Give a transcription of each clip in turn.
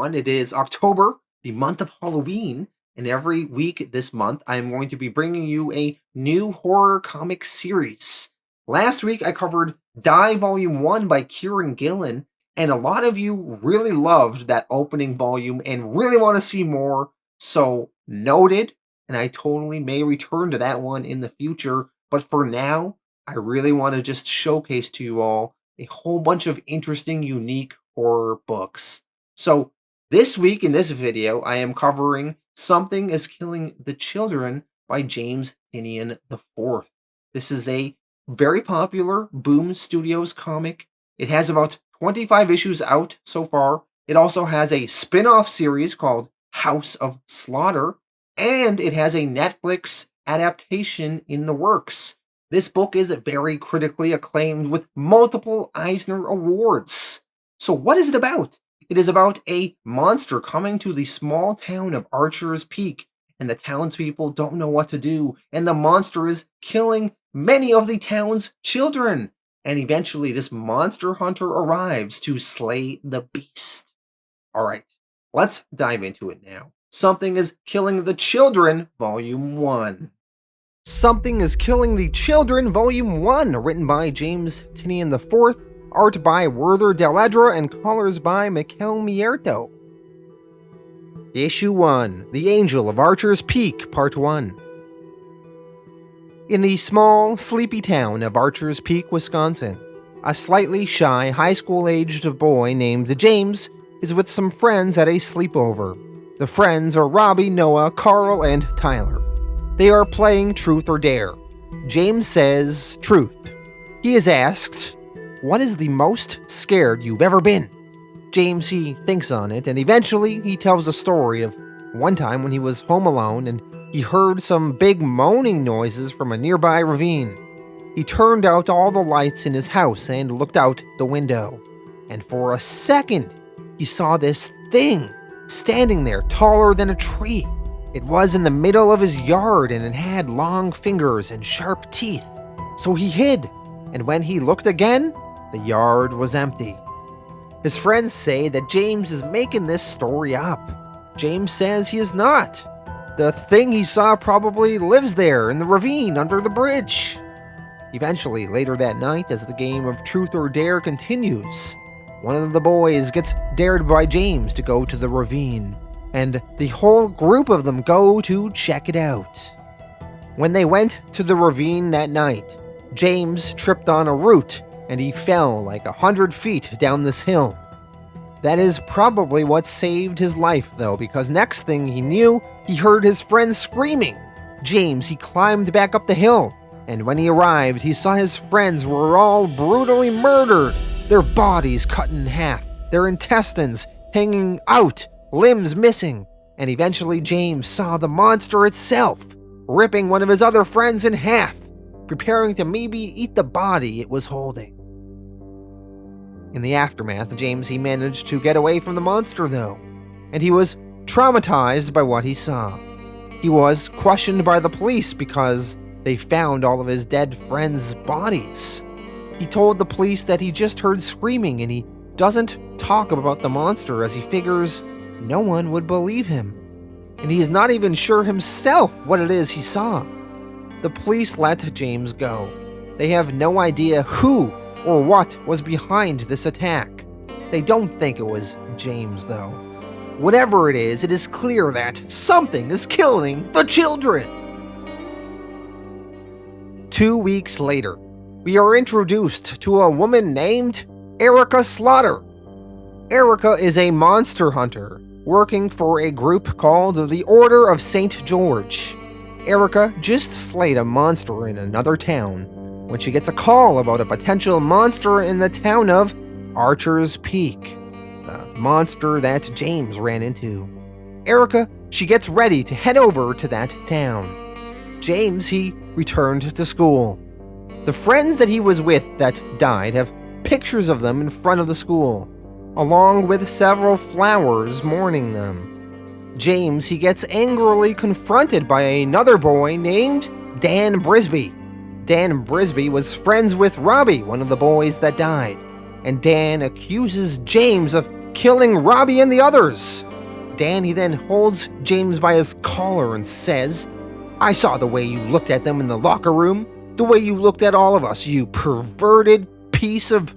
everyone. It is October, the month of Halloween, and every week this month I am going to be bringing you a new horror comic series. Last week I covered Die Volume 1 by Kieran Gillen, and a lot of you really loved that opening volume and really want to see more, so noted, and I totally may return to that one in the future, but for now, I really want to just showcase to you all a whole bunch of interesting, unique horror books. So this week in this video, I am covering Something is Killing the Children by James Tynion IV. This is a very popular Boom Studios comic. It has about 25 issues out so far. It also has a spin-off series called House of Slaughter, and it has a Netflix adaptation in the works. This book is very critically acclaimed with multiple Eisner Awards. So what is it about? It is about a monster coming to the small town of Archer's Peak, and the townspeople don't know what to do, and the monster is killing many of the town's children. And eventually this monster hunter arrives to slay the beast. Alright, let's dive into it now. Something is Killing the Children, Volume 1. Something is Killing the Children, Volume 1, written by James Tynion IV, art by Werther, Dell'Edera, and colors by Mikel Mierto. Issue 1, The Angel of Archer's Peak, Part 1. In the small, sleepy town of Archer's Peak, Wisconsin, a slightly shy, high school-aged boy named James is with some friends at a sleepover. The friends are Robbie, Noah, Carl, and Tyler. They are playing Truth or Dare. James says truth. He is asked, "What is the most scared you've ever been?" James, he thinks on it, and eventually he tells a story of one time when he was home alone and he heard some big moaning noises from a nearby ravine. He turned out all the lights in his house and looked out the window. And for a second, he saw this thing standing there taller than a tree. It was in the middle of his yard and it had long fingers and sharp teeth. So he hid, and when he looked again, the yard was empty. His friends say that James is making this story up. James says he is not. The thing he saw probably lives there in the ravine under the bridge. Eventually, later that night, as the game of Truth or Dare continues, one of the boys gets dared by James to go to the ravine, and the whole group of them go to check it out. When they went to the ravine that night, James tripped on a root and he fell like 100 feet down this hill. That is probably what saved his life though, because next thing he knew, he heard his friends screaming. James, he climbed back up the hill, and when he arrived, he saw his friends were all brutally murdered, their bodies cut in half, their intestines hanging out, limbs missing, and eventually James saw the monster itself, ripping one of his other friends in half, preparing to maybe eat the body it was holding. In the aftermath, James, he managed to get away from the monster though, and he was traumatized by what he saw. He was questioned by the police because they found all of his dead friends' bodies. He told the police that he just heard screaming and he doesn't talk about the monster as he figures no one would believe him, and he is not even sure himself what it is he saw. The police let James go. They have no idea who or what was behind this attack. They don't think it was James though. Whatever it is clear that something is killing the children. 2 weeks later, we are introduced to a woman named Erica Slaughter. Erica is a monster hunter working for a group called the Order of St. George. Erica just slayed a monster in another town when she gets a call about a potential monster in the town of Archer's Peak, the monster that James ran into. Erica, she gets ready to head over to that town. James, he returned to school. The friends that he was with that died have pictures of them in front of the school, along with several flowers mourning them. James, he gets angrily confronted by another boy named Dan Brisby. Dan Brisby was friends with Robbie, one of the boys that died, and Dan accuses James of killing Robbie and the others. Dan, he then holds James by his collar and says, I saw the way you looked at them in the locker room, the way you looked at all of us, you perverted piece of...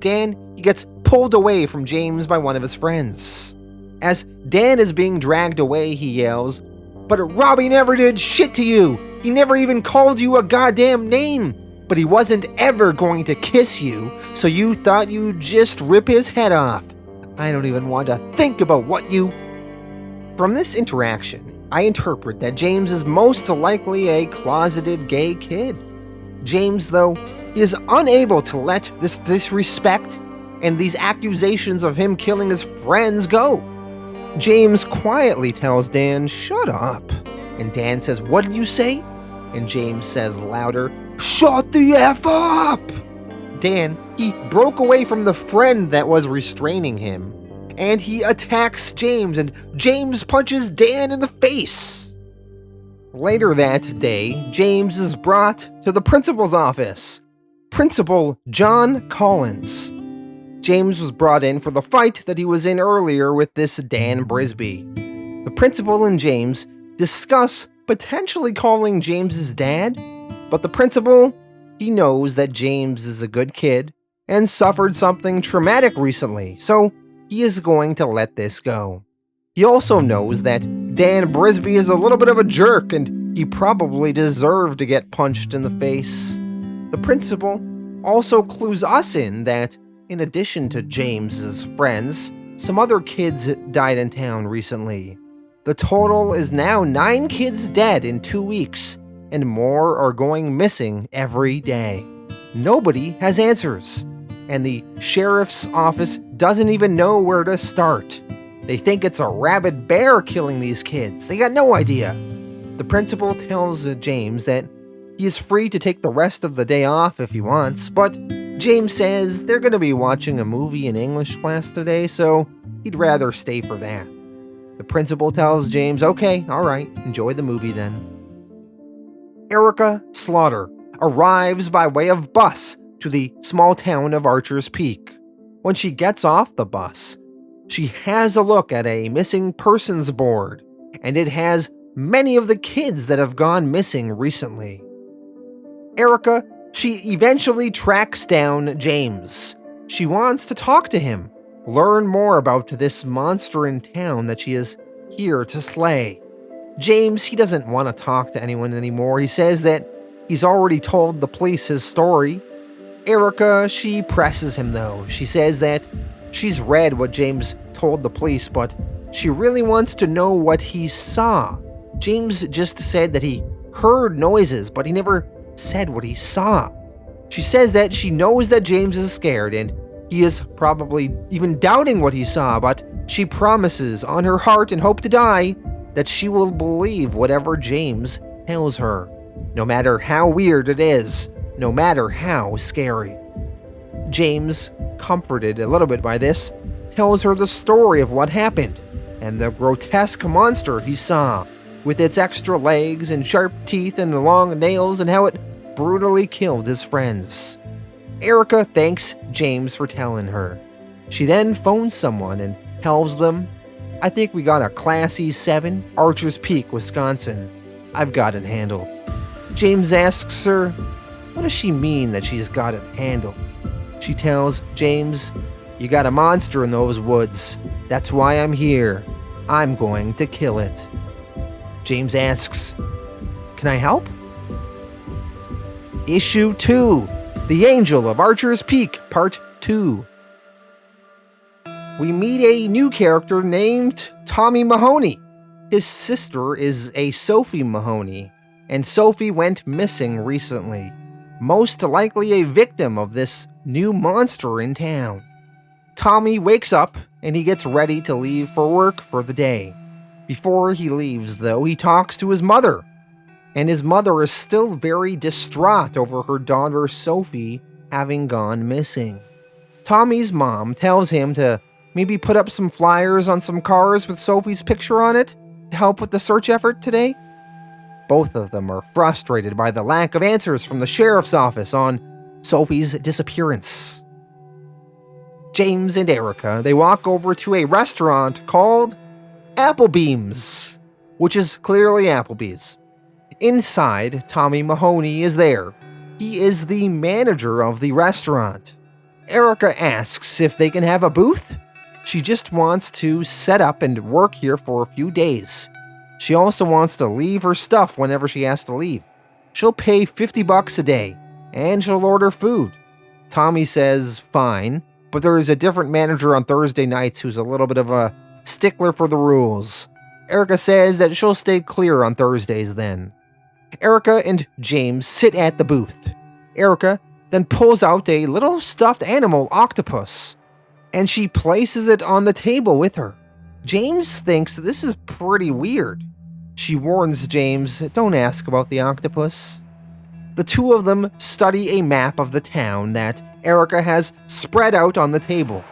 Dan, he gets pulled away from James by one of his friends. As Dan is being dragged away, he yells, But Robbie never did shit to you. He never even called you a goddamn name. But he wasn't ever going to kiss you, so you thought you'd just rip his head off. I don't even want to think about what you... From this interaction, I interpret that James is most likely a closeted gay kid. James, though, is unable to let this disrespect and these accusations of him killing his friends go. James quietly tells Dan, shut up. And Dan says, what did you say? And James says louder, shut the F up! Dan, he broke away from the friend that was restraining him, and he attacks James, and James punches Dan in the face. Later that day, James is brought to the principal's office. Principal John Collins. James was brought in for the fight that he was in earlier with this Dan Brisby. The principal and James discuss potentially calling James's dad, but the principal, he knows that James is a good kid and suffered something traumatic recently, so he is going to let this go. He also knows that Dan Brisby is a little bit of a jerk and he probably deserved to get punched in the face. The principal also clues us in that, in addition to James's friends, some other kids died in town recently. The total is now 9 kids dead in 2 weeks, and more are going missing every day. Nobody has answers, and the sheriff's office doesn't even know where to start. They think it's a rabid bear killing these kids. They got no idea. The principal tells James that he is free to take the rest of the day off if he wants, but James says they're going to be watching a movie in English class today, so he'd rather stay for that. The principal tells James, okay, alright, enjoy the movie then. Erica Slaughter arrives by way of bus to the small town of Archer's Peak. When she gets off the bus, she has a look at a missing persons board, and it has many of the kids that have gone missing recently. Erica, she eventually tracks down James. She wants to talk to him, learn more about this monster in town that she is here to slay. James, he doesn't want to talk to anyone anymore. He says that he's already told the police his story. Erica, she presses him though. She says that she's read what James told the police, but she really wants to know what he saw. James just said that he heard noises, but he never said what he saw. She says that she knows that James is scared and he is probably even doubting what he saw, but she promises on her heart and hope to die that she will believe whatever James tells her, no matter how weird it is, no matter how scary. James, comforted a little bit by this, tells her the story of what happened and the grotesque monster he saw, with its extra legs and sharp teeth and long nails, and how it brutally killed his friends. Erica thanks James for telling her. She then phones someone and tells them, I think we got a Class E7, Archer's Peak, Wisconsin. I've got it handled. James asks her, what does she mean that she's got it handled? She tells James, you got a monster in those woods. That's why I'm here. I'm going to kill it. James asks, can I help? Issue 2, The Angel of Archer's Peak, Part 2. We meet a new character named Tommy Mahoney. His sister is a Sophie Mahoney, and Sophie went missing recently, most likely a victim of this new monster in town. Tommy wakes up and he gets ready to leave for work for the day. Before he leaves, though, he talks to his mother, and his mother is still very distraught over her daughter Sophie having gone missing. Tommy's mom tells him to maybe put up some flyers on some cars with Sophie's picture on it to help with the search effort today. Both of them are frustrated by the lack of answers from the sheriff's office on Sophie's disappearance. James and Erica, they walk over to a restaurant called Applebeam's, which is clearly Applebee's. Inside, Tommy Mahoney is there. He is the manager of the restaurant. Erica asks if they can have a booth. She just wants to set up and work here for a few days. She also wants to leave her stuff whenever she has to leave. She'll pay $50 a day, and she'll order food. Tommy says fine, but there is a different manager on Thursday nights who's a little bit of a stickler for the rules. Erica says that she'll stay clear on Thursdays then. Erica and James sit at the booth. Erica then pulls out a little stuffed animal octopus, and she places it on the table with her. James thinks that this is pretty weird. She warns James, don't ask about the octopus. The two of them study a map of the town that Erica has spread out on the table.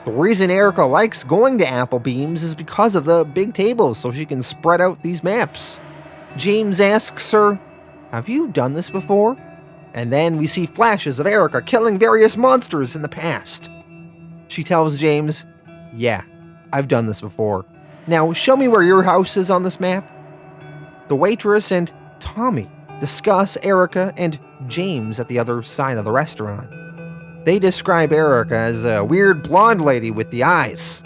The reason Erica likes going to Applebeam's is because of the big tables, so she can spread out these maps. James asks her, have you done this before? And then we see flashes of Erica killing various monsters in the past. She tells James, yeah, I've done this before. Now show me where your house is on this map. The waitress and Tommy discuss Erica and James at the other side of the restaurant. They describe Erica as a weird blonde lady with the eyes.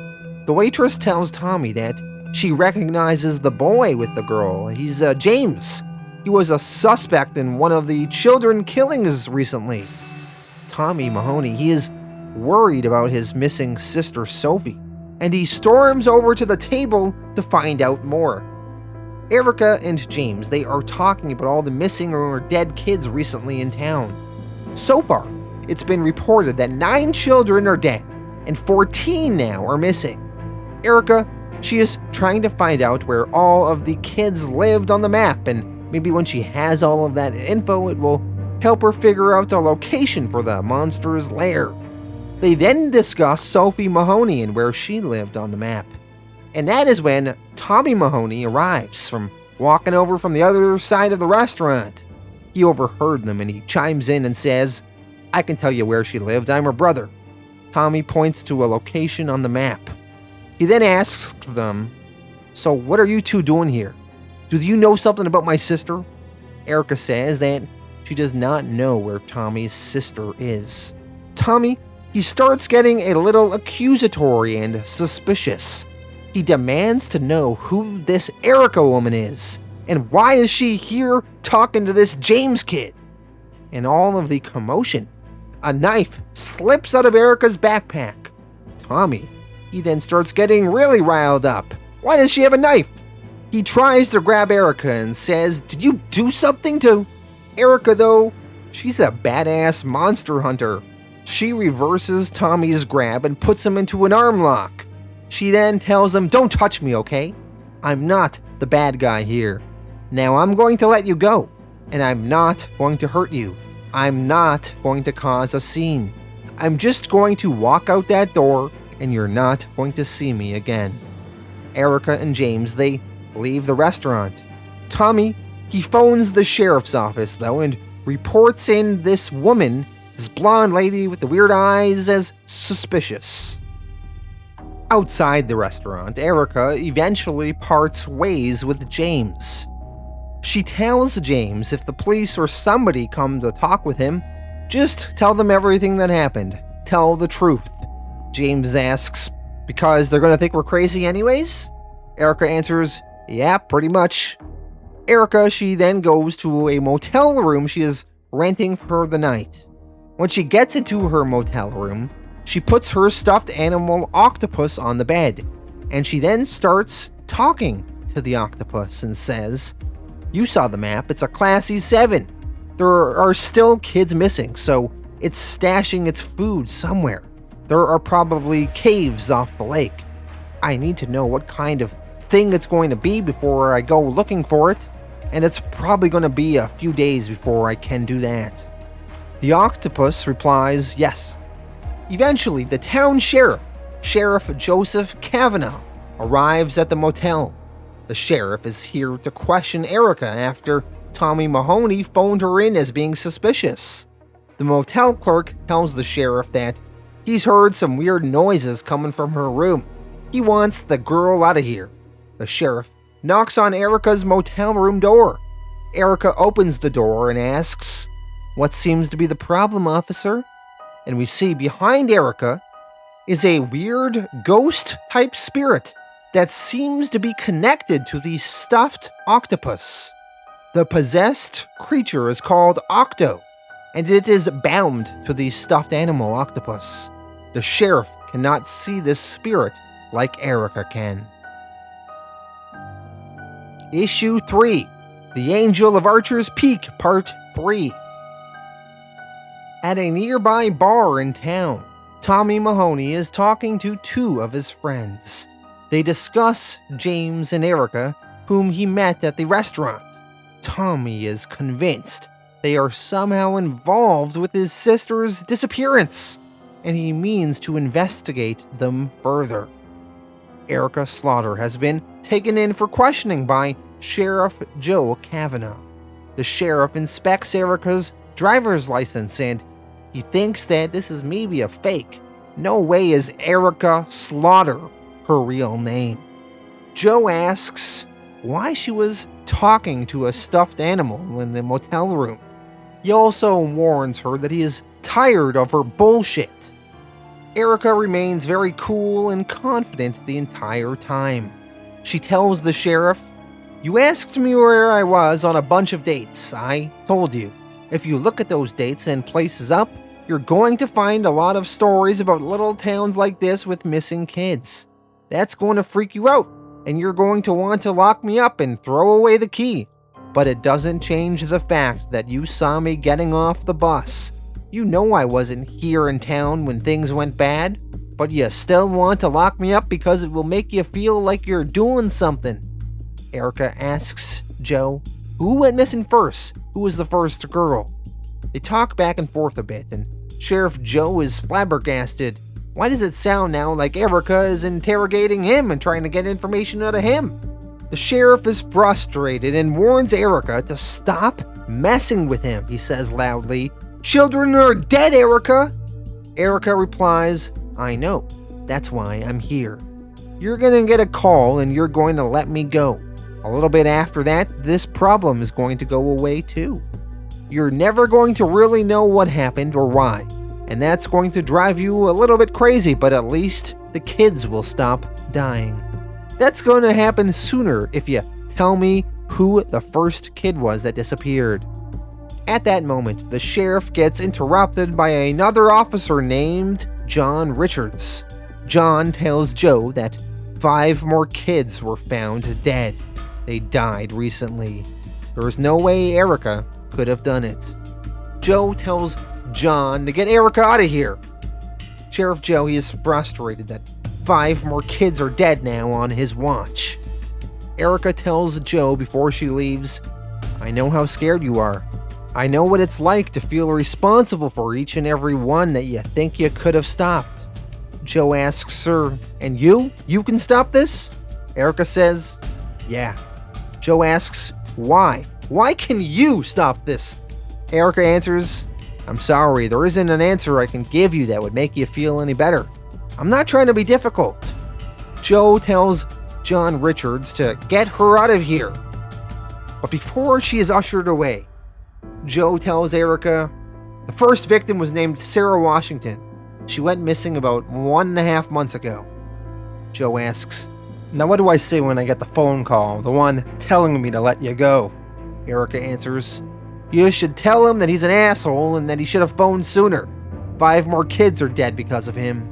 The waitress tells Tommy that she recognizes the boy with the girl. He's James. He was a suspect in one of the children killings recently. Tommy Mahoney, he is worried about his missing sister Sophie, and he storms over to the table to find out more. Erica and James, they are talking about all the missing or dead kids recently in town. So far, it's been reported that 9 children are dead, and 14 now are missing. Erica, she is trying to find out where all of the kids lived on the map, and maybe when she has all of that info, it will help her figure out a location for the monster's lair. They then discuss Sophie Mahoney and where she lived on the map. And that is when Tommy Mahoney arrives from walking over from the other side of the restaurant. He overheard them and he chimes in and says, I can tell you where she lived, I'm her brother. Tommy points to a location on the map. He then asks them, so what are you two doing here? Do you know something about my sister? Erica says that she does not know where Tommy's sister is. Tommy, he starts getting a little accusatory and suspicious. He demands to know who this Erica woman is, and why is she here talking to this James kid? In all of the commotion, a knife slips out of Erica's backpack. Tommy, he then starts getting really riled up. Why does she have a knife? He tries to grab Erica and says, did you do something to... Erica, though, she's a badass monster hunter. She reverses Tommy's grab and puts him into an arm lock. She then tells him, don't touch me, okay? I'm not the bad guy here. Now I'm going to let you go, and I'm not going to hurt you. I'm not going to cause a scene. I'm just going to walk out that door, and you're not going to see me again. Erica and James, they leave the restaurant. Tommy, he phones the sheriff's office, though, and reports in this woman, this blonde lady with the weird eyes, as suspicious. Outside the restaurant, Erica eventually parts ways with James. She tells James if the police or somebody come to talk with him, just tell them everything that happened. Tell the truth. James asks, because they're going to think we're crazy anyways? Erica answers, yeah, pretty much. Erica, she then goes to a motel room she is renting for the night. When she gets into her motel room, she puts her stuffed animal octopus on the bed, and she then starts talking to the octopus and says, you saw the map, it's a classy 7. There are still kids missing, so it's stashing its food somewhere. There are probably caves off the lake. I need to know what kind of thing it's going to be before I go looking for it, and it's probably going to be a few days before I can do that. The octopus replies, yes. Eventually, the town sheriff, Sheriff Joseph Kavanaugh, arrives at the motel. The sheriff is here to question Erica after Tommy Mahoney phoned her in as being suspicious. The motel clerk tells the sheriff that He's heard some weird noises coming from her room. He wants the girl out of here. The sheriff knocks on Erica's motel room door. Erica opens the door and asks, "What seems to be the problem, officer?" And we see behind Erica is a weird ghost-type spirit that seems to be connected to the stuffed octopus. The possessed creature is called Octo, and it is bound to the stuffed animal octopus. The sheriff cannot see this spirit like Erica can. Issue 3, The Angel of Archer's Peak, Part 3. At a nearby bar in town, Tommy Mahoney is talking to two of his friends. They discuss James and Erica, whom he met at the restaurant. Tommy is convinced they are somehow involved with his sister's disappearance, and he means to investigate them further. Erica Slaughter has been taken in for questioning by Sheriff Joe Kavanaugh. The sheriff inspects Erica's driver's license and he thinks that this is maybe a fake. No way is Erica Slaughter her real name. Joe asks why she was talking to a stuffed animal in the motel room. He also warns her that he is tired of her bullshit. Erica remains very cool and confident the entire time. She tells the sheriff, "You asked me where I was on a bunch of dates. I told you. If you look at those dates and places up, you're going to find a lot of stories about little towns like this with missing kids. That's going to freak you out, and you're going to want to lock me up and throw away the key. But it doesn't change the fact that you saw me getting off the bus. You know I wasn't here in town when things went bad, but you still want to lock me up because it will make you feel like you're doing something." Erica asks Joe, who went missing first? Who was the first girl? They talk back and forth a bit, and Sheriff Joe is flabbergasted. Why does it sound now like Erica is interrogating him and trying to get information out of him? The sheriff is frustrated and warns Erica to stop messing with him. He says loudly, "Children are dead, Erica!" Erica replies, "I know. That's why I'm here. You're gonna get a call and you're going to let me go. A little bit after that, this problem is going to go away too. You're never going to really know what happened or why, and that's going to drive you a little bit crazy, but at least the kids will stop dying. That's going to happen sooner if you tell me who the first kid was that disappeared." At that moment, the sheriff gets interrupted by another officer named John Richards. John tells Joe that 5 more kids were found dead. They died recently. There is no way Erica could have done it. Joe tells John to get Erica out of here. Sheriff Joe, he is frustrated that 5 more kids are dead now on his watch. Erica tells Joe before she leaves, "I know how scared you are. I know what it's like to feel responsible for each and every one that you think you could have stopped." Joe asks her, "And you? You can stop this?" Erica says, "Yeah." Joe asks, "Why? Why can you stop this?" Erica answers, "I'm sorry, there isn't an answer I can give you that would make you feel any better. I'm not trying to be difficult." Joe tells John Richards to get her out of here. But before she is ushered away, Joe tells Erica, the first victim was named Sarah Washington. She went missing about 1.5 months ago. Joe asks, "Now what do I say when I get the phone call, the one telling me to let you go?" Erica answers, "You should tell him that he's an asshole and that he should have phoned sooner. 5 more kids are dead because of him."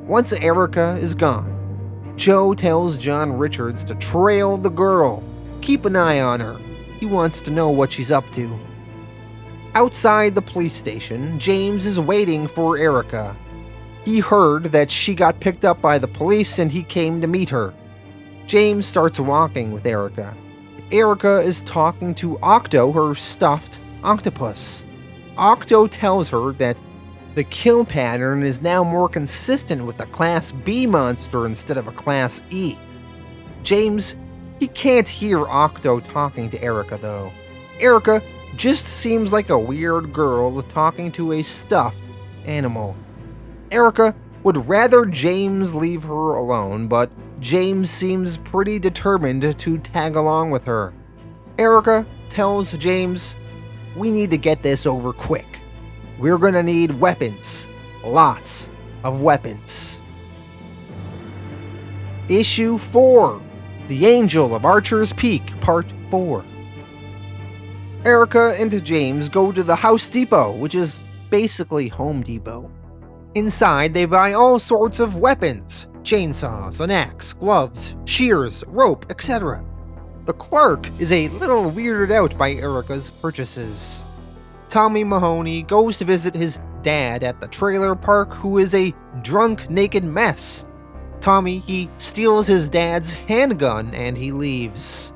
Once Erica is gone, Joe tells John Richards to trail the girl. Keep an eye on her. He wants to know what she's up to. Outside the police station, James is waiting for Erica. He heard that she got picked up by the police and he came to meet her. James starts walking with Erica. Erica is talking to Octo, her stuffed octopus. Octo tells her that the kill pattern is now more consistent with a Class B monster instead of a Class E. James, he can't hear Octo talking to Erica though. Erica just seems like a weird girl talking to a stuffed animal. Erica would rather James leave her alone, but James seems pretty determined to tag along with her. Erica tells James, "We need to get this over quick. We're gonna need weapons. Lots of weapons." Issue 4, The Angel of Archer's Peak, Part 4. Erica and James go to the House Depot, which is basically Home Depot. Inside, they buy all sorts of weapons: chainsaws, an axe, gloves, shears, rope, etc. The clerk is a little weirded out by Erica's purchases. Tommy Mahoney goes to visit his dad at the trailer park, who is a drunk, naked mess. Tommy, he steals his dad's handgun and he leaves.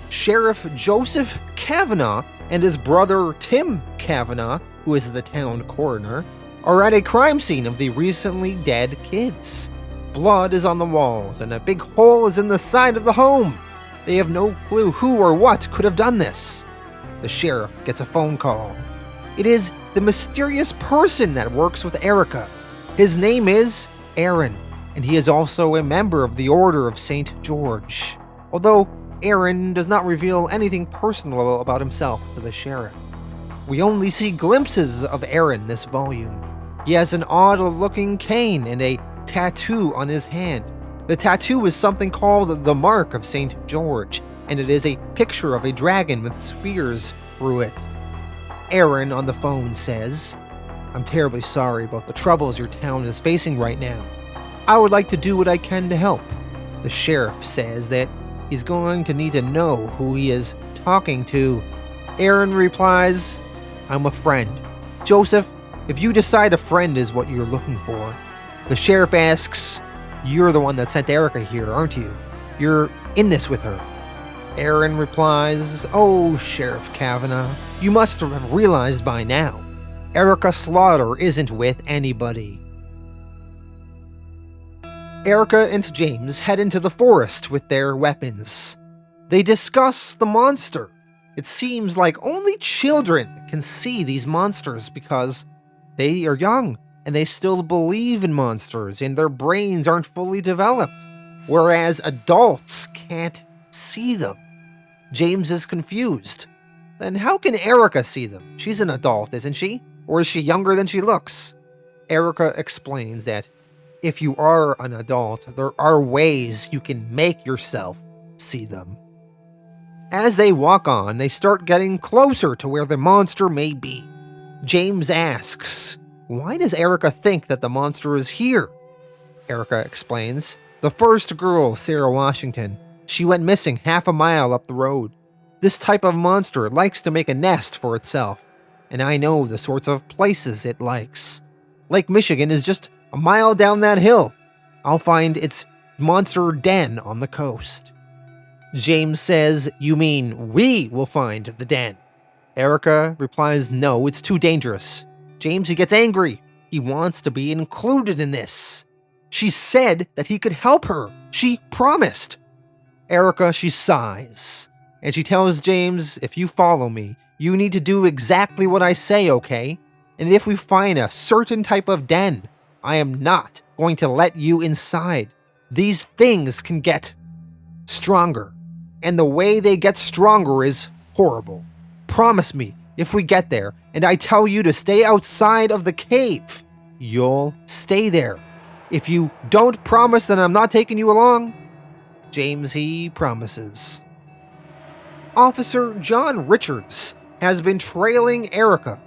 Sheriff Joseph Kavanaugh and his brother Tim Kavanaugh, who is the town coroner, are at a crime scene of the recently dead kids. Blood is on the walls and a big hole is in the side of the home. They have no clue who or what could have done this. The sheriff gets a phone call. It is the mysterious person that works with Erica. His name is Aaron, and he is also a member of the Order of St. George, although Aaron does not reveal anything personal about himself to the sheriff. We only see glimpses of Aaron this volume. He has an odd-looking cane and a tattoo on his hand. The tattoo is something called the Mark of St. George, and it is a picture of a dragon with spears through it. Aaron on the phone says, "I'm terribly sorry about the troubles your town is facing right now. I would like to do what I can to help." The sheriff says that he's going to need to know who he is talking to. Aaron replies, "I'm a friend. Joseph, if you decide a friend is what you're looking for." The sheriff asks, "You're the one that sent Erica here, aren't you? You're in this with her." Aaron replies, "Oh, Sheriff Kavanaugh, you must have realized by now. Erica Slaughter isn't with anybody." Erica and James head into the forest with their weapons. They discuss the monster. It seems like only children can see these monsters because they are young and they still believe in monsters and their brains aren't fully developed, whereas adults can't see them. James is confused. Then how can Erica see them? She's an adult, isn't she? Or is she younger than she looks? Erica explains that if you are an adult, there are ways you can make yourself see them. As they walk on, they start getting closer to where the monster may be. James asks, "Why does Erica think that the monster is here?" Erica explains, "The first girl, Sarah Washington, she went missing half a mile up the road. This type of monster likes to make a nest for itself, and I know the sorts of places it likes. Lake Michigan is just a mile down that hill. I'll find its monster den on the coast." James says, "You mean we will find the den?" Erica replies, "No, it's too dangerous." James, he gets angry. He wants to be included in this. She said that he could help her. She promised. Erica, she sighs, and she tells James, "If you follow me, you need to do exactly what I say, okay? And if we find a certain type of den, I am not going to let you inside. These things can get stronger, and the way they get stronger is horrible. Promise me, if we get there, and I tell you to stay outside of the cave, you'll stay there. If you don't promise, then I'm not taking you along." James, he promises. Officer John Richards has been trailing Erica.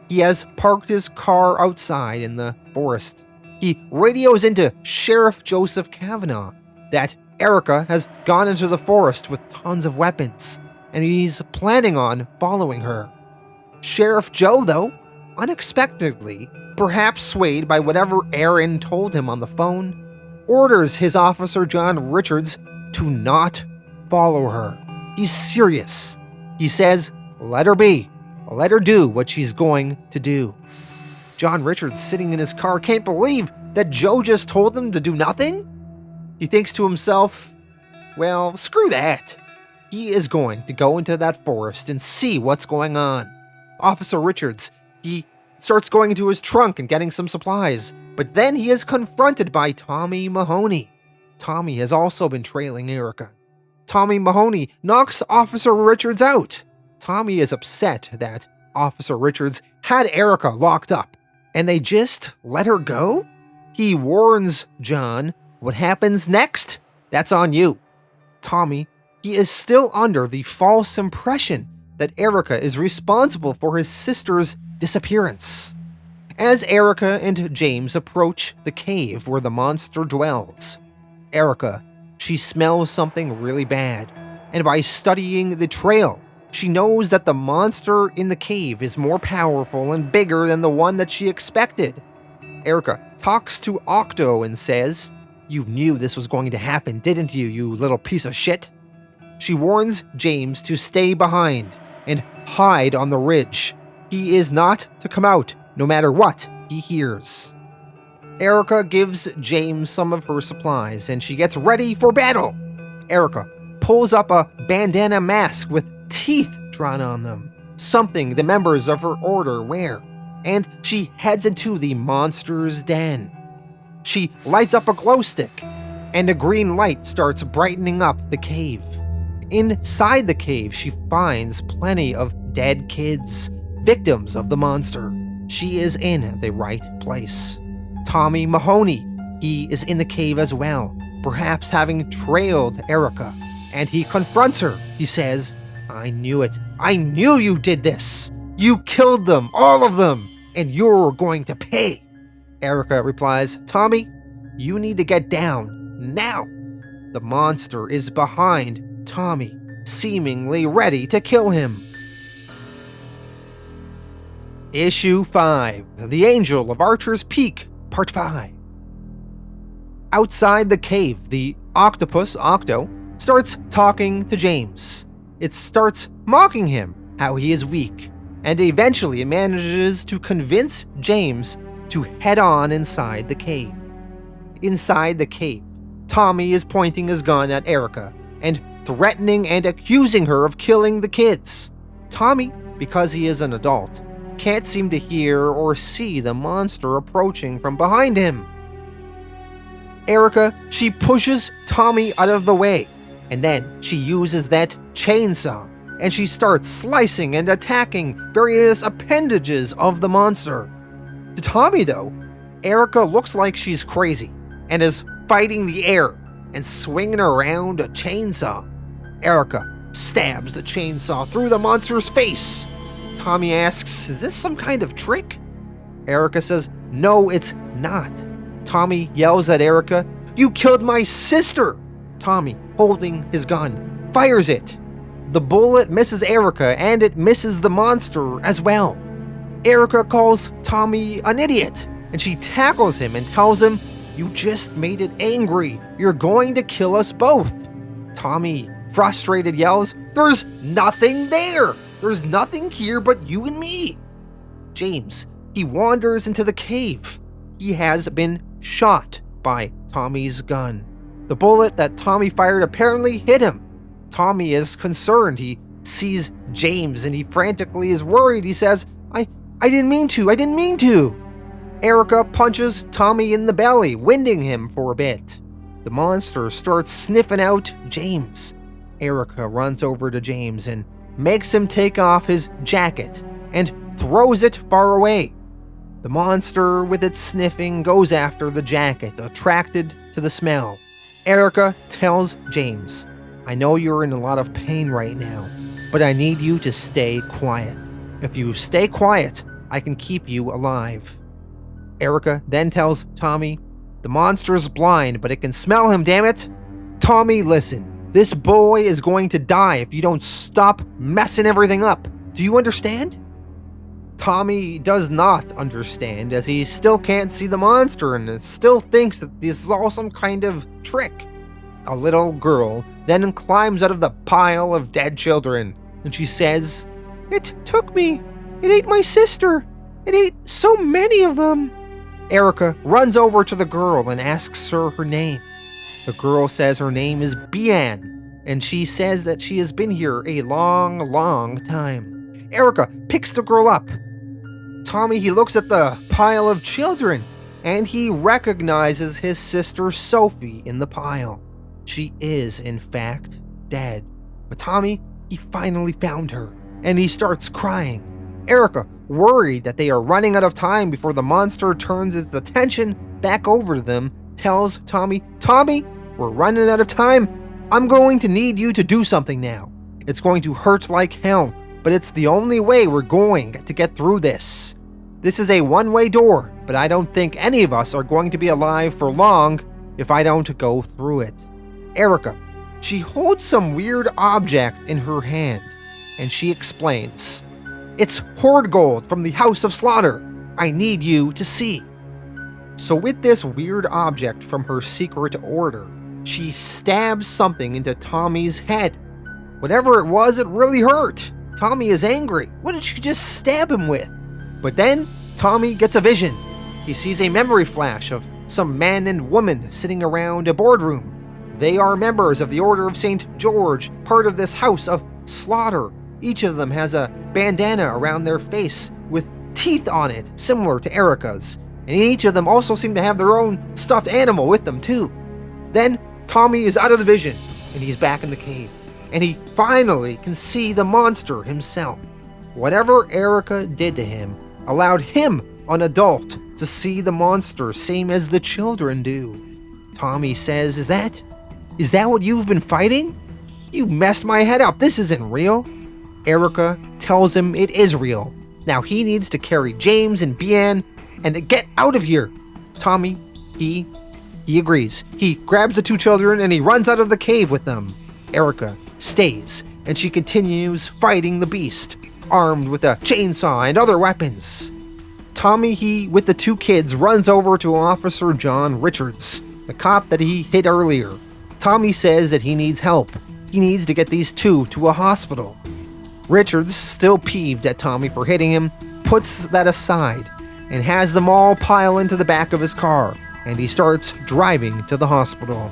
He has parked his car outside in the forest. He radios into Sheriff Joseph Kavanaugh that Erica has gone into the forest with tons of weapons, and he's planning on following her. Sheriff Joe, though, unexpectedly, perhaps swayed by whatever Aaron told him on the phone, orders his officer John Richards to not follow her. He's serious. He says, "Let her be. Let her do what she's going to do." John Richards, sitting in his car, can't believe that Joe just told him to do nothing. He thinks to himself, well, screw that. He is going to go into that forest and see what's going on. Officer Richards, he starts going into his trunk and getting some supplies. But then he is confronted by Tommy Mahoney. Tommy has also been trailing Erica. Tommy Mahoney knocks Officer Richards out. Tommy is upset that Officer Richards had Erica locked up, and they just let her go? He warns John, what happens next? That's on you. Tommy, he is still under the false impression that Erica is responsible for his sister's disappearance. As Erica and James approach the cave where the monster dwells, Erica, she smells something really bad, and by studying the trail, she knows that the monster in the cave is more powerful and bigger than the one that she expected. Erica talks to Octo and says, "You knew this was going to happen, didn't you, you little piece of shit?" She warns James to stay behind and hide on the ridge. He is not to come out, no matter what he hears. Erica gives James some of her supplies and she gets ready for battle. Erica pulls up a bandana mask with teeth drawn on them, something the members of her order wear, and she heads into the monster's den. She lights up a glow stick, and a green light starts brightening up the cave. Inside the cave, she finds plenty of dead kids, victims of the monster. She is in the right place. Tommy Mahoney, he is in the cave as well, perhaps having trailed Erica, and he confronts her. He says, "I knew it. I knew you did this. You killed them, all of them, and you're going to pay." Erica replies, "Tommy, you need to get down now." The monster is behind Tommy, seemingly ready to kill him. Issue 5, The Angel of Archer's Peak, Part 5. Outside the cave, the octopus, Octo, starts talking to James. It starts mocking him, how he is weak, and eventually it manages to convince James to head on inside the cave. Inside the cave, Tommy is pointing his gun at Erica and threatening and accusing her of killing the kids. Tommy, because he is an adult, can't seem to hear or see the monster approaching from behind him. Erica, she pushes Tommy out of the way, and then she uses that chainsaw, and she starts slicing and attacking various appendages of the monster. To Tommy, though, Erica looks like she's crazy and is fighting the air and swinging around a chainsaw. Erica stabs the chainsaw through the monster's face. Tommy asks, "Is this some kind of trick?" Erica says, "No, it's not." Tommy yells at Erica, "You killed my sister!" Tommy, holding his gun, fires it. The bullet misses Erica and it misses the monster as well. Erica calls Tommy an idiot, and she tackles him and tells him, "You just made it angry. You're going to kill us both." Tommy, frustrated, yells, "There's nothing there! There's nothing here but you and me." James, he wanders into the cave. He has been shot by Tommy's gun. The bullet that Tommy fired apparently hit him. Tommy is concerned. He sees James and he frantically is worried. He says, I didn't mean to. Erica punches Tommy in the belly, winding him for a bit. The monster starts sniffing out James. Erica runs over to James and makes him take off his jacket and throws it far away. The monster, with its sniffing, goes after the jacket, attracted to the smell. Erica tells James, "I know you're in a lot of pain right now, but I need you to stay quiet. If you stay quiet, I can keep you alive." Erica then tells Tommy, "The monster's blind, but it can smell him, damn it. Tommy, listen. This boy is going to die if you don't stop messing everything up. Do you understand?" Tommy does not understand, as he still can't see the monster and still thinks that this is all some kind of trick. A little girl then climbs out of the pile of dead children, and she says, "It took me. It ate my sister. It ate so many of them." Erica runs over to the girl and asks her her name. The girl says her name is Bian, and she says that she has been here a long, long time. Erica picks the girl up. Tommy, he looks at the pile of children. and he recognizes his sister Sophie in the pile. She is, in fact, dead. But Tommy, he finally found her, and he starts crying. Erica, worried that they are running out of time before the monster turns its attention back over to them, tells Tommy, "Tommy, we're running out of time. I'm going to need you to do something now. It's going to hurt like hell, but it's the only way we're going to get through this. This is a one-way door, but I don't think any of us are going to be alive for long if I don't go through it." Erica, she holds some weird object in her hand, and she explains, "It's horde gold from the House of Slaughter. I need you to see." So with this weird object from her secret order, she stabs something into Tommy's head. Whatever it was, it really hurt. Tommy is angry. What did she just stab him with? But then, Tommy gets a vision. He sees a memory flash of some man and woman sitting around a boardroom. They are members of the Order of St. George, part of this House of Slaughter. Each of them has a bandana around their face with teeth on it, similar to Erica's. And each of them also seem to have their own stuffed animal with them too. Then Tommy is out of the vision, and he's back in the cave. And he finally can see the monster himself. Whatever Erica did to him allowed him, an adult, to see the monster same as the children do. Tommy says, Is that what you've been fighting? You messed my head up. This isn't real." Erica tells him it is real. Now he needs to carry James and Bian and to get out of here. Tommy, he agrees. He grabs the two children and he runs out of the cave with them. Erica stays, and she continues fighting the beast, armed with a chainsaw and other weapons. Tommy, he, with the two kids, runs over to Officer John Richards, the cop that he hit earlier. Tommy says that he needs help. He needs to get these two to a hospital. Richards, still peeved at Tommy for hitting him, puts that aside and has them all pile into the back of his car, and he starts driving to the hospital.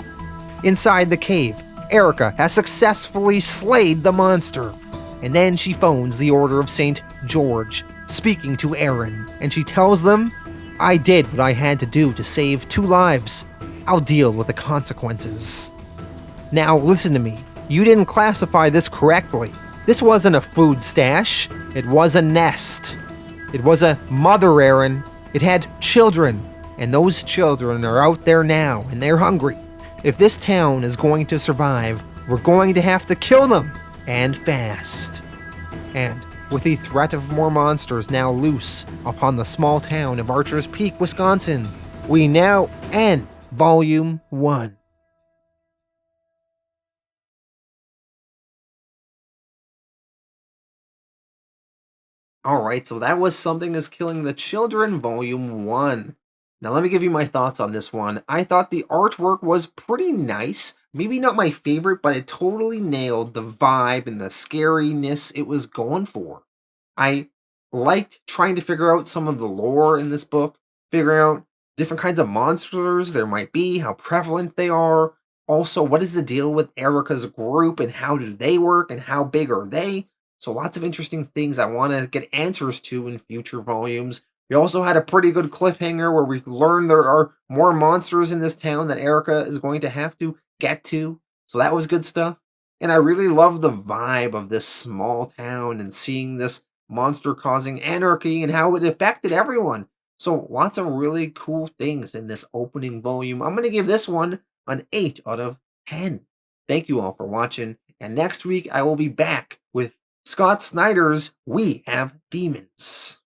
Inside the cave, Erica has successfully slayed the monster, and then she phones the Order of St. George, speaking to Aaron, and she tells them, "I did what I had to do to save 2 lives. I'll deal with the consequences." Now listen to me, you didn't classify this correctly. This wasn't a food stash, it was a nest. It was a mother, Aaron. It had children, and those children are out there now, and they're hungry. If this town is going to survive, we're going to have to kill them, and fast. And with the threat of more monsters now loose upon the small town of Archer's Peak, Wisconsin, we now end Volume 1. Alright, so that was Something is Killing the Children, Volume 1. Now let me give you my thoughts on this one. I thought the artwork was pretty nice. Maybe not my favorite, but it totally nailed the vibe and the scariness it was going for. I liked trying to figure out some of the lore in this book, figuring out different kinds of monsters there might be, how prevalent they are. Also, what is the deal with Erica's group and how do they work and how big are they? So lots of interesting things I want to get answers to in future volumes. We also had a pretty good cliffhanger where we learned there are more monsters in this town that Erica is going to have to get to. So that was good stuff. And I really love the vibe of this small town and seeing this monster causing anarchy and how it affected everyone. So lots of really cool things in this opening volume. I'm going to give this one an 8 out of 10. Thank you all for watching. And next week I will be back with Scott Snyder's We Have Demons.